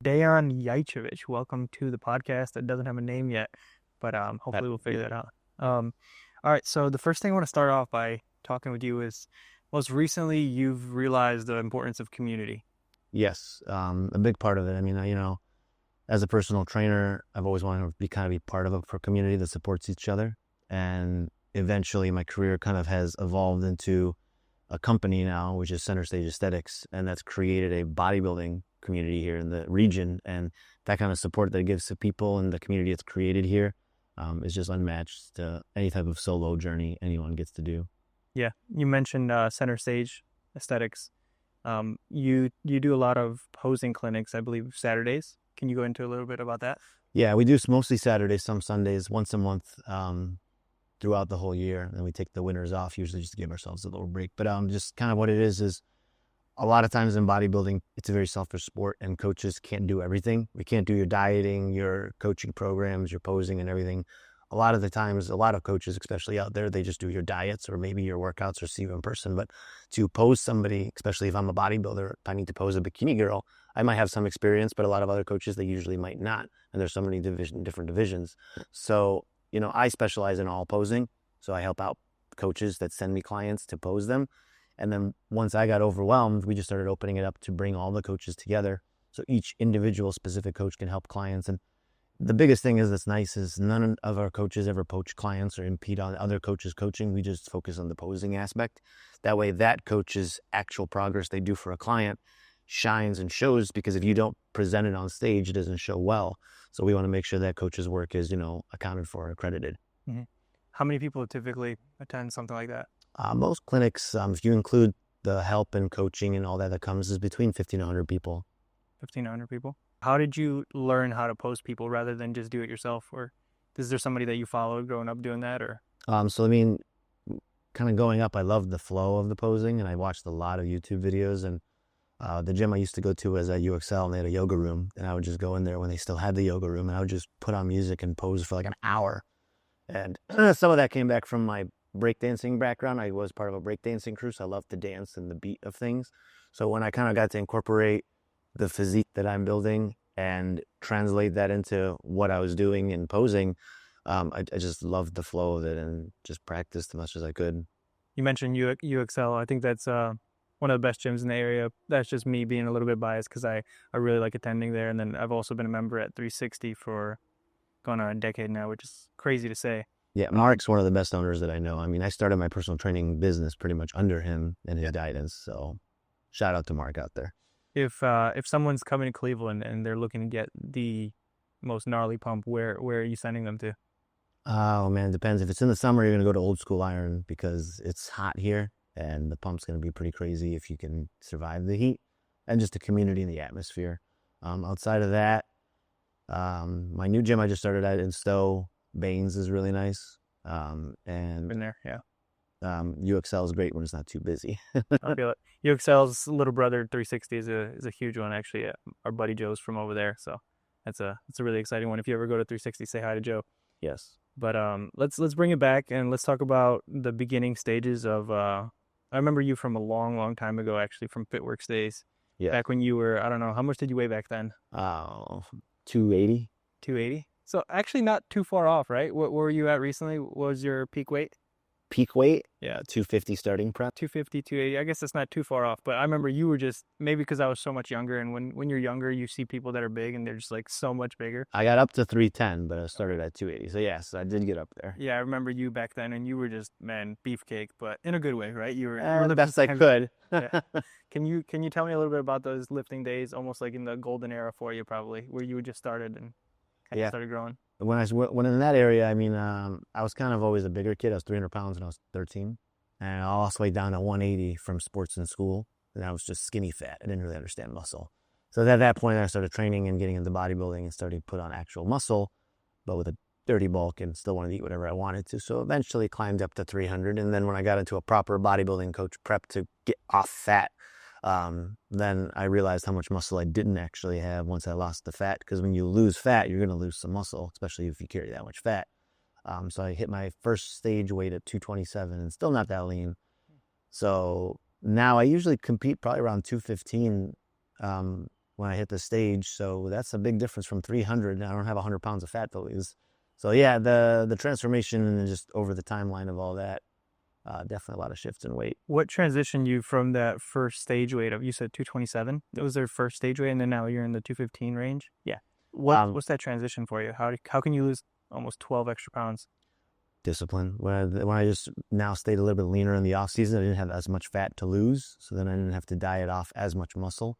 Dejan Jajcevic, welcome to the podcast. That doesn't have a name yet, but hopefully we'll figure that out. All right, so the first thing I want to start off by talking with you is most recently you've realized the importance of community. Yes, a big part of it. I mean, as a personal trainer, I've always wanted to be part of a community that supports each other. And eventually my career kind of has evolved into a company now, which is Centerstage Aesthetics. And that's created a bodybuilding community here in the region. And that kind of support that it gives to people and the community it's created here is just unmatched to any type of solo journey anyone gets to do. Yeah, you mentioned Centerstage Aesthetics. You do a lot of posing clinics, I believe, Saturdays. Can you go into a little bit about that? Yeah, we do mostly Saturdays, some Sundays, once a month throughout the whole year. And we take the winters off usually just to give ourselves a little break. But just kind of what it is a lot of times in bodybuilding, it's a very selfish sport and coaches can't do everything. We can't do your dieting, your coaching programs, your posing and everything. A lot of the times, a lot of coaches, especially out there, they just do your diets or maybe your workouts or see you in person. But to pose somebody, especially if I'm a bodybuilder, if I need to pose a bikini girl, I might have some experience, but a lot of other coaches, they usually might not. And there's so many different divisions. So, I specialize in all posing. So I help out coaches that send me clients to pose them. And then once I got overwhelmed, we just started opening it up to bring all the coaches together. So each individual specific coach can help clients. And the biggest thing that's nice is none of our coaches ever poach clients or impede on other coaches' coaching. We just focus on the posing aspect. That way that coach's actual progress they do for a client shines and shows, because if you don't present it on stage, it doesn't show well. So we want to make sure that coach's work is, accounted for, accredited. Mm-hmm. How many people typically attend something like that? Most clinics, if you include the help and coaching and all that comes, is between 1,500 to 100 people. 1,500 people. How did you learn how to pose people rather than just do it yourself? Or is there somebody that you followed growing up doing that? Or Kind of going up, I loved the flow of the posing, and I watched a lot of YouTube videos. And the gym I used to go to was at UXL, and they had a yoga room, and I would just go in there when they still had the yoga room, and I would just put on music and pose for like an hour. And some of that came back from my breakdancing background. I was part of a breakdancing crew, so I loved to dance and the beat of things. So when I kind of got to incorporate the physique that I'm building and translate that into what I was doing in posing, I just loved the flow of it and just practiced as much as I could. You mentioned UXL. I think that's one of the best gyms in the area. That's just me being a little bit biased because I really like attending there. And then I've also been a member at 360 for going on a decade now, which is crazy to say. Yeah, Mark's one of the best owners that I know. I mean, I started my personal training business pretty much under him and his guidance. So shout out to Mark out there. If someone's coming to Cleveland and they're looking to get the most gnarly pump, where are you sending them to? Oh man, it depends. If it's in the summer, you're gonna go to Old School Iron because it's hot here and the pump's gonna be pretty crazy if you can survive the heat and just the community and the atmosphere. Outside of that, my new gym I just started at in Stowe, Baines, is really nice. And Been there, yeah. UXL is great when it's not too busy. I feel it. UXL's little brother 360 is a huge one actually. Our buddy Joe's from over there, so that's a really exciting one. If you ever go to 360, say hi to Joe. Yes. But let's bring it back and let's talk about the beginning stages of. I remember you from a long time ago, actually, from Fitworks days. Yeah. Back when you were, I don't know, how much did you weigh back then? 280. 280. So actually not too far off, right? What were you at recently? What was your peak weight? Peak weight? Yeah. 250 starting prep. 250, 280. I guess that's not too far off, but I remember you were just, maybe because I was so much younger, and when you're younger, you see people that are big and they're just like so much bigger. I got up to 310, but I started at 280. So yes, I did get up there. Yeah, I remember you back then, and you were just, man, beefcake, but in a good way, right? You were the best I could. Yeah. Can you tell me a little bit about those lifting days, almost like in the golden era for you, probably, where you just started and kind of started growing? When in that area, I mean, I was kind of always a bigger kid. I was 300 pounds when I was 13. And I lost weight down to 180 from sports in school. And I was just skinny fat. I didn't really understand muscle. So at that point, I started training and getting into bodybuilding and started to put on actual muscle, but with a dirty bulk, and still wanted to eat whatever I wanted to. So eventually climbed up to 300. And then when I got into a proper bodybuilding coach prep to get off fat, then I realized how much muscle I didn't actually have once I lost the fat. Because when you lose fat, you're going to lose some muscle, especially if you carry that much fat. So I hit my first stage weight at 227 and still not that lean. So now I usually compete probably around 215. when I hit the stage. So that's a big difference from 300. I don't have 100 pounds of fat to lose. So yeah, the transformation and just over the timeline of all that, definitely a lot of shifts in weight. What transitioned you from that first stage weight of, you said 227? That was their first stage weight, and then now you're in the 215 range? Yeah. What's that transition for you? How can you lose almost 12 extra pounds? Discipline. When I just now stayed a little bit leaner in the off season, I didn't have as much fat to lose. So then I didn't have to diet off as much muscle.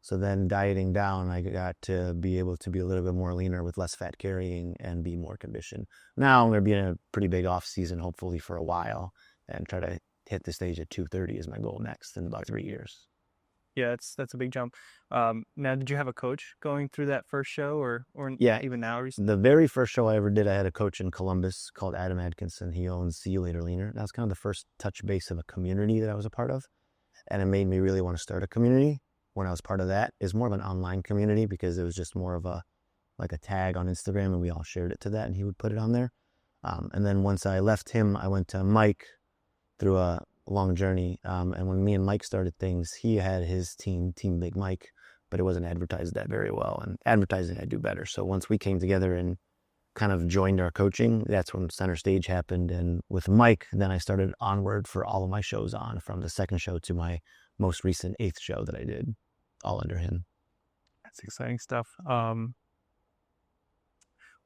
So then dieting down, I got to be able to be a little bit more leaner with less fat carrying and be more conditioned. Now I'm going to be in a pretty big off season, hopefully for a while, and try to hit the stage at 230 is my goal next in about 3 years. Yeah, that's a big jump. Now, did you have a coach going through that first show, or Yeah, even now recently? the very first show I ever did, I had a coach in Columbus called Adam Atkinson. He owns See You Later Leaner. That was kind of the first touch base of a community that I was a part of, and it made me really want to start a community. When I was part of that, is more of an online community because it was just more of a tag on Instagram, and we all shared it to that, and he would put it on there. And then once I left him, I went to Mike through a long journey. And when me and Mike started things, he had his Team Big Mike, but it wasn't advertised that very well. And advertising I do better. So once we came together and kind of joined our coaching, that's when Centerstage happened. And with Mike, then I started Onward for all of my shows on, from the second show to my most recent 8th show that I did, all under him. That's exciting stuff.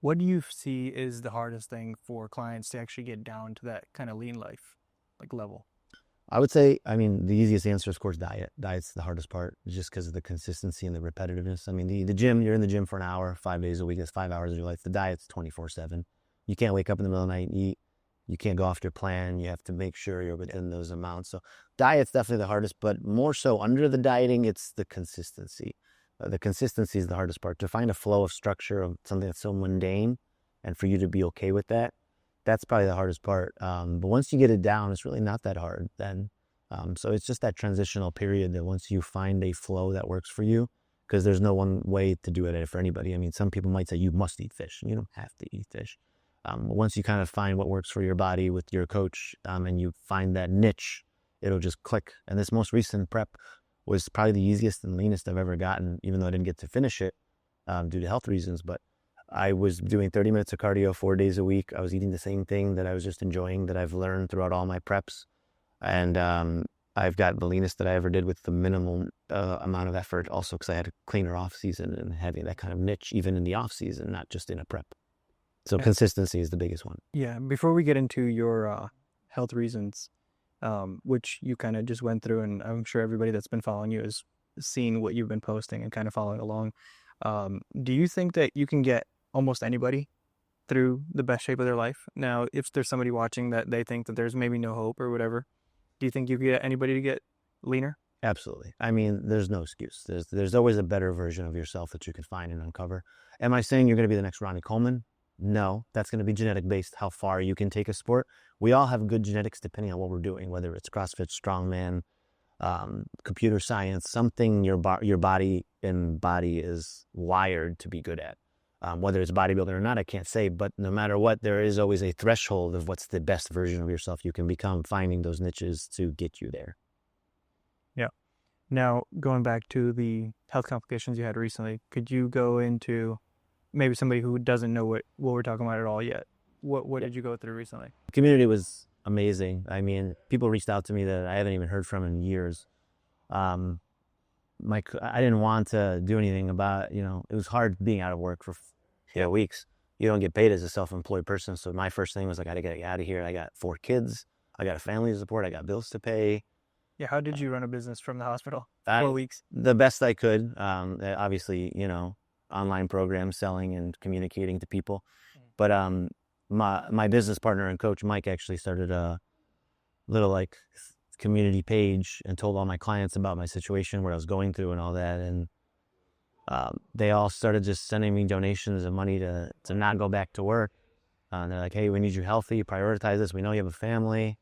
What do you see is the hardest thing for clients to actually get down to that kind of lean life, level? I would say, the easiest answer is, of course, diet. Diet's the hardest part, just because of the consistency and the repetitiveness. The gym, you're in the gym for an hour, 5 days a week. That's 5 hours of your life. The diet's 24/7. You can't wake up in the middle of the night and eat. You can't go off your plan. You have to make sure you're within those amounts. So diet's definitely the hardest, but more so under the dieting, it's the consistency. The consistency is the hardest part. To find a flow of structure of something that's so mundane, and for you to be okay with that, that's probably the hardest part. But once you get it down, it's really not that hard then. So it's just that transitional period that once you find a flow that works for you, because there's no one way to do it for anybody. Some people might say you must eat fish. You don't have to eat fish. Once you kind of find what works for your body with your coach, and you find that niche, it'll just click. And this most recent prep was probably the easiest and leanest I've ever gotten, even though I didn't get to finish it due to health reasons. But I was doing 30 minutes of cardio 4 days a week. I was eating the same thing that I was just enjoying, that I've learned throughout all my preps. And I've got the leanest that I ever did with the minimal amount of effort, also because I had a cleaner off season and having that kind of niche even in the off season, not just in a prep. So consistency is the biggest one. Yeah. Before we get into your health reasons, which you kind of just went through, and I'm sure everybody that's been following you has seen what you've been posting and kind of following along. Do you think that you can get almost anybody through the best shape of their life? Now, if there's somebody watching that they think that there's maybe no hope or whatever, do you think you can get anybody to get leaner? Absolutely. There's no excuse. There's always a better version of yourself that you can find and uncover. Am I saying you're going to be the next Ronnie Coleman? No, that's going to be genetic based, how far you can take a sport. We all have good genetics depending on what we're doing, whether it's CrossFit, strongman, computer science, something your body is wired to be good at. Whether it's bodybuilding or not, I can't say, but no matter what, there is always a threshold of what's the best version of yourself you can become, finding those niches to get you there. Yeah. Now, going back to the health complications you had recently, could you go into maybe somebody who doesn't know what we're talking about at all yet? What did you go through recently? The community was amazing. People reached out to me that I haven't even heard from in years. I didn't want to do anything about, it was hard being out of work for weeks. You don't get paid as a self-employed person. So my first thing was, I got to get out of here. I got 4 kids. I got a family to support. I got bills to pay. Yeah. How did you run a business from the hospital? 4 weeks? The best I could. Obviously, online programs, selling and communicating to people. But my business partner and coach, Mike, actually started a little community page and told all my clients about my situation, what I was going through and all that. And they all started just sending me donations of money to not go back to work. They're like, hey, we need you healthy, prioritize this. We know you have a family.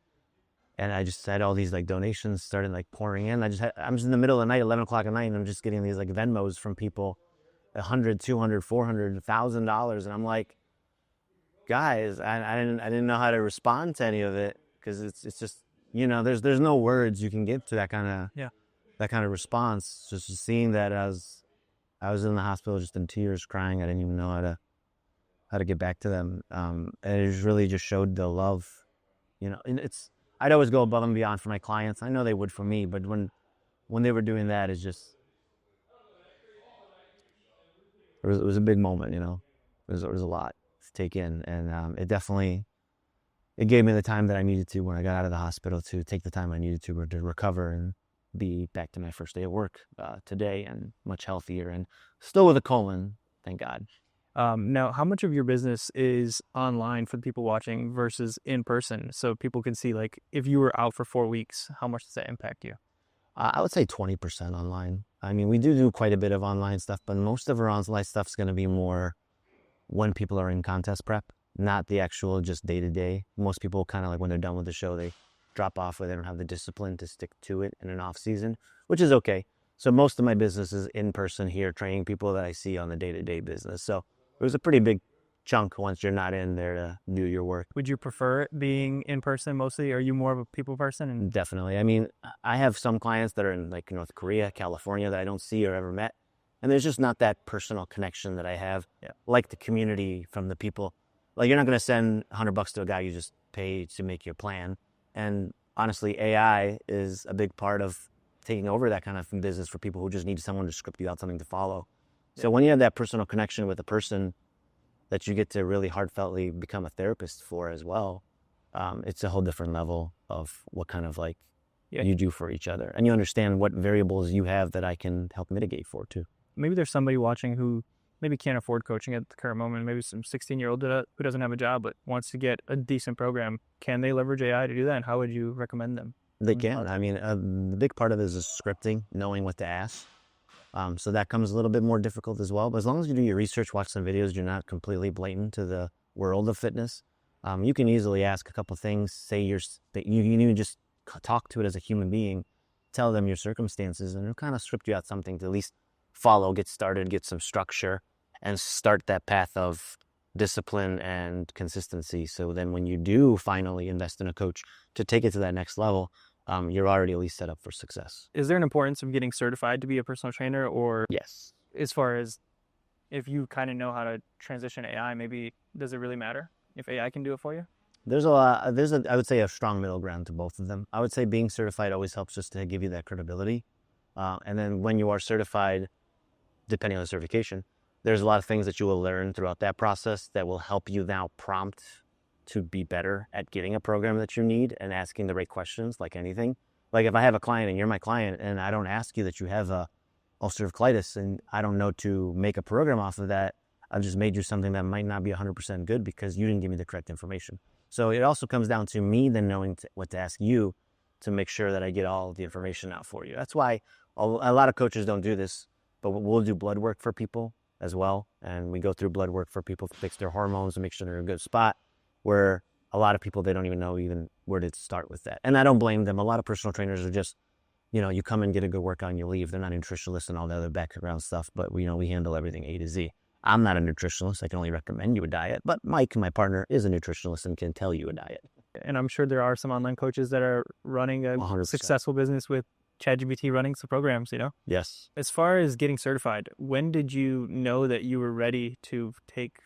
And I just had all these donations started pouring in. I'm just in the middle of the night, 11 o'clock at night, and I'm just getting these Venmos from people, $100, $200, $400, $1,000. And I'm like, guys, I didn't know how to respond to any of it, because it's just, there's no words you can give to that kind of response. Just seeing that as I was in the hospital just in tears, crying. I didn't even know how to get back to them. And it just really just showed the love, And I'd always go above and beyond for my clients. I know they would for me, but when they were doing that, it was a big moment. It was a lot to take in, and it gave me the time that I needed to when I got out of the hospital to take the time I needed to recover and be back to my first day of work today, and much healthier and still with a colon, thank God. Now, how much of your business is online for the people watching versus in person? So people can see, like, if you were out for 4 weeks, how much does that impact you? I would say 20% online. I mean, we do quite a bit of online stuff, but most of our online stuff is going to be more when people are in contest prep, not the actual just day-to-day. Most people kind of like when they're done with the show, they drop off or they don't have the discipline to stick to it in an off season, which is okay. So most of my business is in person here, training people that I see on the day-to-day business. So it was a pretty big chunk once you're not in there to do your work. Would you prefer it being in person mostly? Are you more of a people person? Definitely. I mean, I have some clients that are in like North Korea, California that I don't see or ever met. And there's just not that personal connection that I have, like the community from the people. Like, you're not going to send $100 to a guy you just pay to make your plan. And honestly, AI is a big part of taking over that kind of business for people who just need someone to script you out something to follow. So when you have that personal connection with a person that you get to really heartfeltly become a therapist for as well, it's a whole different level of what kind of you do for each other. And you understand what variables you have that I can help mitigate for too. Maybe there's somebody watching who maybe can't afford coaching at the current moment. Maybe some 16-year-old who doesn't have a job but wants to get a decent program. Can they leverage AI to do that? And how would you recommend them? They can. I mean, the big part of it is scripting, knowing what to ask. So that comes a little bit more difficult as well. But as long as you do your research, watch some videos, you're not completely blatant to the world of fitness. You can easily ask a couple things. Say you can even just talk to it as a human being, tell them your circumstances, and it'll kind of script you out something to at least follow, get started, get some structure, and start that path of discipline and consistency. So then when you do finally invest in a coach to take it to that next level, you're already at least set up for success. Is there an importance of getting certified to be a personal trainer? Or yes, as far as if you kind of know how to transition AI, maybe does it really matter if AI can do it for you? There's I would say a strong middle ground to both of them. I would say being certified always helps just to give you that credibility. And then when you are certified, depending on the certification, there's a lot of things that you will learn throughout that process that will help you now prompt to be better at getting a program that you need and asking the right questions, like anything. Like if I have a client and you're my client and I don't ask you that you have ulcerative colitis and I don't know to make a program off of that, I've just made you something that might not be 100% good because you didn't give me the correct information. So it also comes down to me then knowing what to ask you to make sure that I get all the information out for you. That's why a lot of coaches don't do this, but we'll do blood work for people as well. And we go through blood work for people to fix their hormones and make sure they're in a good spot, where a lot of people, they don't even know even where to start with that. And I don't blame them. A lot of personal trainers are just, you come and get a good workout and you leave. They're not nutritionists and all the other background stuff, but we handle everything A to Z. I'm not a nutritionist. I can only recommend you a diet, but Mike, my partner, is a nutritionist and can tell you a diet. And I'm sure there are some online coaches that are running a 100%. Successful business with ChatGPT running some programs, Yes. As far as getting certified, when did you know that you were ready to take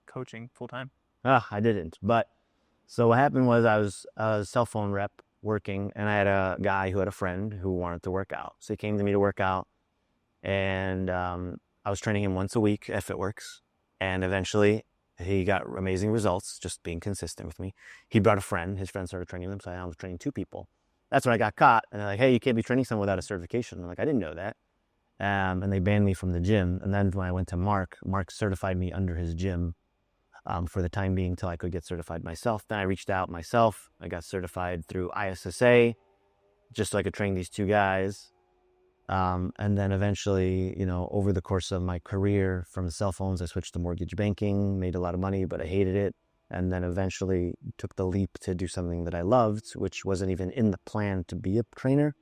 coaching full time? I didn't. But so what happened was I was a cell phone rep working, and I had a guy who had a friend who wanted to work out. So he came to me to work out, and I was training him once a week at FitWorks, and eventually he got amazing results just being consistent with me. He brought a friend. His friend started training him, so I was training 2 people. That's when I got caught, and they're like, hey, you can't be training someone without a certification. I'm like, I didn't know that. And they banned me from the gym. And then when I went to Mark certified me under his gym for the time being till I could get certified myself. Then I reached out myself. I got certified through ISSA just so I could train these 2 guys. And then eventually, over the course of my career from the cell phones, I switched to mortgage banking, made a lot of money, but I hated it. And then eventually took the leap to do something that I loved, which wasn't even in the plan to be a trainer.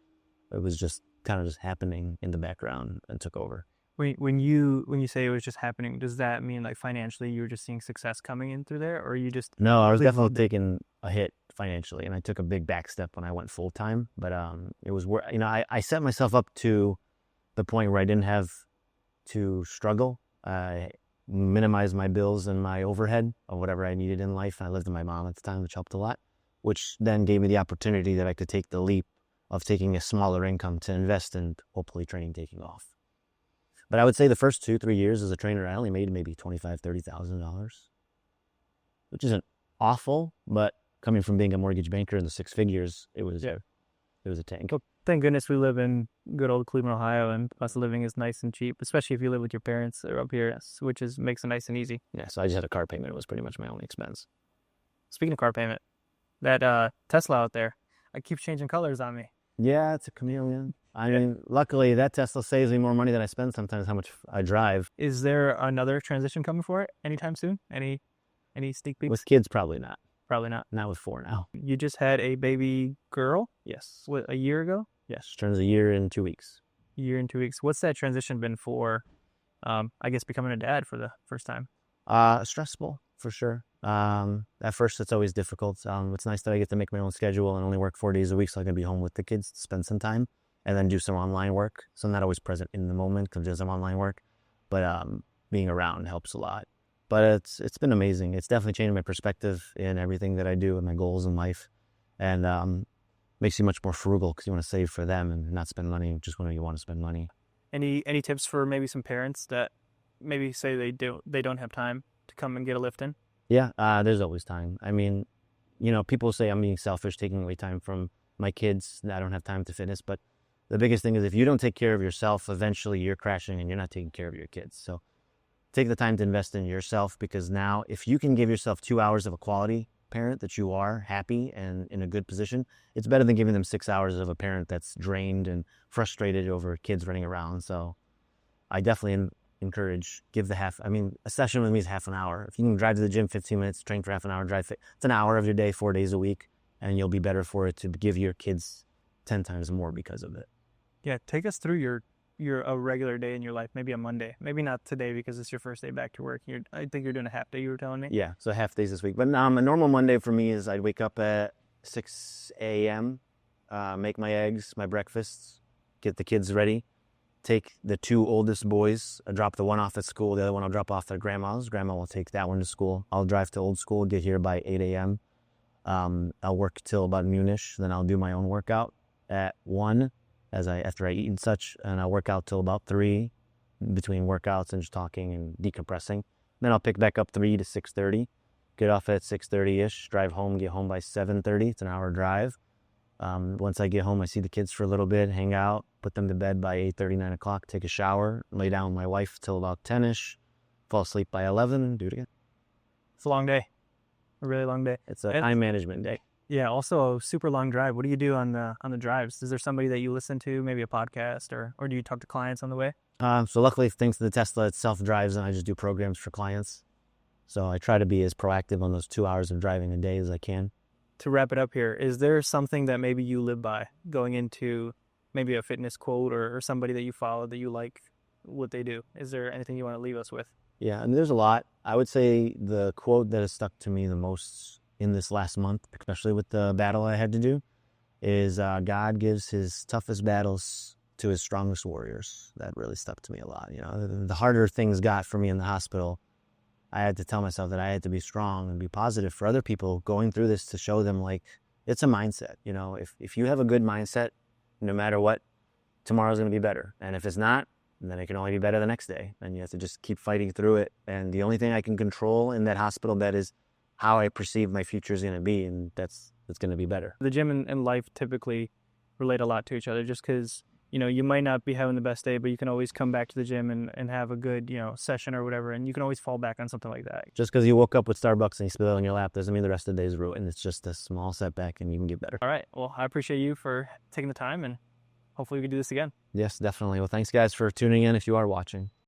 It was just kind of just happening in the background and took over. When you say it was just happening, does that mean like financially you were just seeing success coming in through there, or you just? No, I was definitely taking a hit financially, and I took a big back step when I went full time. But it was where I set myself up to the point where I didn't have to struggle. I minimized my bills and my overhead of whatever I needed in life. I lived with my mom at the time, which helped a lot, which then gave me the opportunity that I could take the leap of taking a smaller income to invest in hopefully training taking off. But I would say the first 2-3 years as a trainer, I only made maybe $25,000-$30,000, which isn't awful, but coming from being a mortgage banker in the six figures, it was a tank. Well, thank goodness we live in good old Cleveland, Ohio, and cost of living is nice and cheap, especially if you live with your parents or up here, which makes it nice and easy. Yeah, so I just had a car payment. It was pretty much my only expense. Speaking of car payment, that Tesla out there, I keep changing colors on me. Yeah, it's a chameleon. I mean, luckily that Tesla saves me more money than I spend sometimes how much I drive. Is there another transition coming for it anytime soon? Any sneak peeks? With kids, probably not. Probably not. Not with 4 now. You just had a baby girl? Yes. What, a year ago? Yes, turns a year in 2 weeks. A year and 2 weeks. What's that transition been for, I guess, becoming a dad for the first time? Stressful, for sure. At first, it's always difficult. It's nice that I get to make my own schedule and only work 4 days a week, so I can be home with the kids to spend some time and then do some online work. So I'm not always present in the moment because there's some online work, but being around helps a lot. But it's been amazing. It's definitely changed my perspective in everything that I do and my goals in life, and makes you much more frugal because you want to save for them and not spend money just when you want to spend money. Any tips for maybe some parents that maybe say they don't have time to come and get a lift in? Yeah, there's always time. I mean, people say I'm being selfish, taking away time from my kids, that I don't have time to fitness. But the biggest thing is if you don't take care of yourself, eventually you're crashing and you're not taking care of your kids. So take the time to invest in yourself, because now if you can give yourself 2 hours of a quality parent that you are happy and in a good position, it's better than giving them 6 hours of a parent that's drained and frustrated over kids running around. So I definitely encourage, a session with me is half an hour. If you can drive to the gym 15 minutes, train for half an hour, it's an hour of your day, 4 days a week, and you'll be better for it to give your kids 10 times more because of it. Yeah, take us through a regular day in your life, maybe a Monday. Maybe not today because it's your first day back to work. I think you're doing a half day, you were telling me? Yeah, so half days this week. But a normal Monday for me is I'd wake up at 6 a.m., make my eggs, my breakfasts, get the kids ready, take the 2 oldest boys, drop the one off at school, the other one I'll drop off at grandma's. Grandma will take that one to school. I'll drive to old school, get here by 8 a.m. I'll work till about noonish, then I'll do my own workout at 1 after I eat and such, and I'll work out till about 3 between workouts and just talking and decompressing. Then I'll pick back up 3 to 6:30, get off at 6:30-ish, drive home, get home by 7:30. It's an hour drive. Once I get home, I see the kids for a little bit, hang out, put them to bed by 8:30, 9 o'clock, take a shower, lay down with my wife till about 10-ish, fall asleep by 11, do it again. It's a long day. A really long day. It's a time management day. Yeah, also a super long drive. What do you do on the drives? Is there somebody that you listen to, maybe a podcast, or do you talk to clients on the way? So luckily, thanks to the Tesla, it self-drives, and I just do programs for clients. So I try to be as proactive on those 2 hours of driving a day as I can. To wrap it up here, is there something that maybe you live by going into maybe a fitness quote or somebody that you follow that you like what they do? Is there anything you want to leave us with? Yeah, and there's a lot. I would say the quote that has stuck to me the most in this last month, especially with the battle I had to do, is God gives his toughest battles to his strongest warriors. That really stuck to me a lot. The harder things got for me in the hospital, I had to tell myself that I had to be strong and be positive for other people going through this, to show them it's a mindset. If you have a good mindset, no matter what, tomorrow's going to be better. And if it's not, then it can only be better the next day. And you have to just keep fighting through it. And the only thing I can control in that hospital bed is how I perceive my future is going to be. And that's going to be better. The gym and life typically relate a lot to each other, just because, you might not be having the best day, but you can always come back to the gym and have a good, session or whatever. And you can always fall back on something like that. Just because you woke up with Starbucks and you spill it on your lap doesn't mean the rest of the day is ruined. It's just a small setback and you can get better. All right. Well, I appreciate you for taking the time, and hopefully we can do this again. Yes, definitely. Well, thanks guys for tuning in if you are watching.